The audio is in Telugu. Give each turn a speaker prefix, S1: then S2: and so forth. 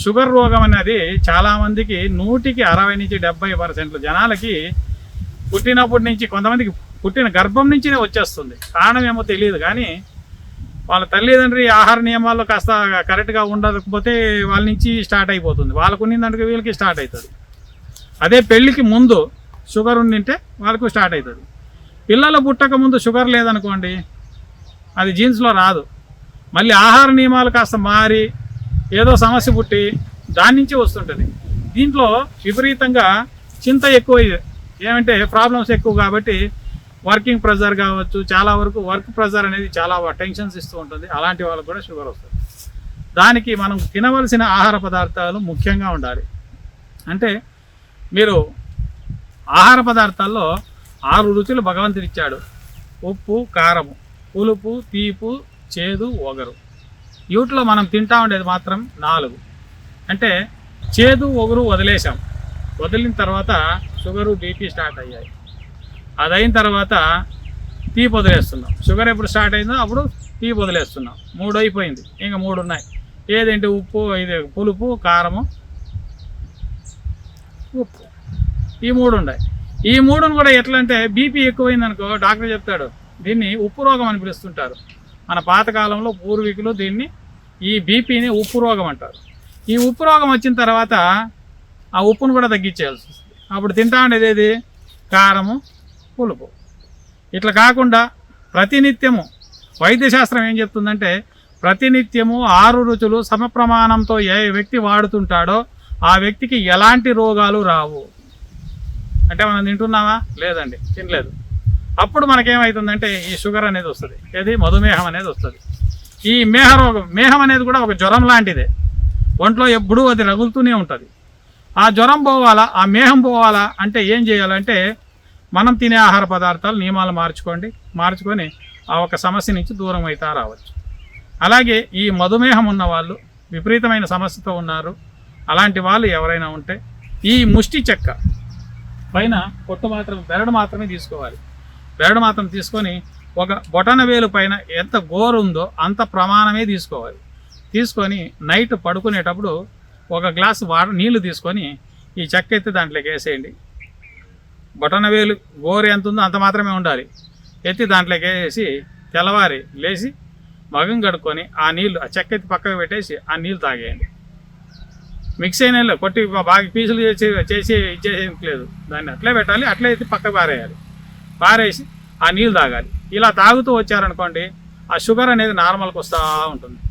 S1: షుగర్ రోగం అనేది చాలామందికి 100కి 60 నుంచి 70% జనాలకి పుట్టినప్పటి నుంచి, కొంతమందికి పుట్టిన గర్భం నుంచినే వచ్చేస్తుంది. కారణం ఏమో తెలియదు, కానీ వాళ్ళ తల్లిదండ్రి ఆహార నియమాల్లో కాస్త కరెక్ట్గా ఉండకపోతే వాళ్ళ నుంచి స్టార్ట్ అయిపోతుంది. వాళ్ళకు ఉన్నదంటే వీళ్ళకి స్టార్ట్ అవుతుంది. అదే పెళ్ళికి ముందు షుగర్ ఉండింటే వాళ్ళకు స్టార్ట్ అవుతుంది. పిల్లలు పుట్టక ముందు షుగర్ లేదనుకోండి, అది జీన్స్లో రాదు. మళ్ళీ ఆహార నియమాలు కాస్త మారి ఏదో సమస్య పుట్టి దాని నుంచి వస్తుంటుంది. దీంట్లో విపరీతంగా చింత ఎక్కువ, ఏమంటే ప్రాబ్లమ్స్ ఎక్కువ. కాబట్టి వర్కింగ్ ప్రెజర్ కావచ్చు, చాలా వరకు వర్క్ ప్రెజర్ అనేది చాలా టెన్షన్స్ ఇస్తూ ఉంటుంది. అలాంటి వాళ్ళకు కూడా షుగర్ వస్తుంది. దానికి మనం తినవలసిన ఆహార పదార్థాలు ముఖ్యంగా ఉండాలి. అంటే మీరు ఆహార పదార్థాల్లో 6 రుచులు భగవంతుడు ఇచ్చాడు. ఉప్పు, కారము, పులుపు, తీపు, చేదు, ఒగరు. వీటిలో మనం తింటా ఉండేది మాత్రం 4. అంటే చేదు, ఒగరు వదిలేసాం. వదిలిన తర్వాత షుగరు, బీపీ స్టార్ట్ అయ్యాయి. అది అయిన తర్వాత తీపి వదిలేస్తున్నాం. షుగర్ ఎప్పుడు స్టార్ట్ అయిందో అప్పుడు తీపి వదిలేస్తున్నాం. 3 అయిపోయింది, ఇంకా 3 ఉన్నాయి. ఏదేంటి? ఉప్పు, ఇది పులుపు, కారము, ఉప్పు. ఈ 3 ఉన్నాయి. ఈ 3ను కూడా ఎట్లా అంటే, బీపీ ఎక్కువైందనుకో డాక్టర్ చెప్తాడు, దీన్ని ఉప్పు రోగం అని పిలుస్తుంటారు. మన పాతకాలంలో పూర్వీకులు దీన్ని, ఈ బీపీని ఉప్పు రోగం అంటారు. ఈ ఉప్పు రోగం వచ్చిన తర్వాత ఆ ఉప్పును కూడా తగ్గించేయాల్సి వస్తుంది. అప్పుడు తింటా ఉండేది ఏది? కారము, పులుపు. ఇట్లా కాకుండా ప్రతినిత్యము వైద్యశాస్త్రం ఏం చెప్తుందంటే, ప్రతినిత్యము 6 రుచులు సమప్రమాణంతో ఏ వ్యక్తి వాడుతుంటాడో ఆ వ్యక్తికి ఎలాంటి రోగాలు రావు. అంటే మనం తింటున్నామా? లేదండి, తినలేదు. అప్పుడు మనకేమవుతుందంటే ఈ షుగర్ అనేది వస్తుంది. ఏది? మధుమేహం అనేది వస్తుంది. ఈ మేహం అనేది కూడా ఒక జ్వరం లాంటిదే. ఒంట్లో ఎప్పుడూ అది రగులుతూనే ఉంటుంది. ఆ జ్వరం పోవాలా, ఆ మేహం పోవాలా అంటే ఏం చేయాలంటే, మనం తినే ఆహార పదార్థాలు నియమాలు మార్చుకొని ఆ ఒక సమస్య నుంచి దూరం అవుతా రావచ్చు. అలాగే ఈ మధుమేహం ఉన్న వాళ్ళు, విపరీతమైన సమస్యతో ఉన్నారు, అలాంటి వాళ్ళు ఎవరైనా ఉంటే ఈ ముష్టి చెక్క పైన పొట్టు మాత్రం, బెరడు మాత్రమే తీసుకోవాలి. బెరడు మాత్రం తీసుకొని ఒక బొటన వేలు పైన ఎంత గోరు ఉందో అంత ప్రమాణమే తీసుకోవాలి. తీసుకొని నైట్ పడుకునేటప్పుడు ఒక గ్లాసు నీళ్లు తీసుకొని ఈ చెక్క ఎత్తి దాంట్లోకి వేసేయండి. బొటన వేలు గోరు ఎంత ఉందో అంత మాత్రమే ఉండాలి. ఎత్తి దాంట్లోకి వేసి తెల్లవారి లేచి మగం కడుక్కొని ఆ నీళ్లు, ఆ చెక్క ఎత్తి పక్కకు పెట్టేసి ఆ నీళ్ళు తాగేయండి. మిక్స్ అయిన కొట్టి బాగా పీసులు చేసి ఇచ్చేసేయలేదు. దాన్ని అట్లే పెట్టాలి, అట్లే ఎత్తి పక్క పారేయాలి. పారేసి ఆ నీళ్ళు తాగాలి. ఇలా తాగుతూ వచ్చారనుకోండి, ఆ షుగర్ అనేది నార్మల్కి వస్తూ ఉంటుంది.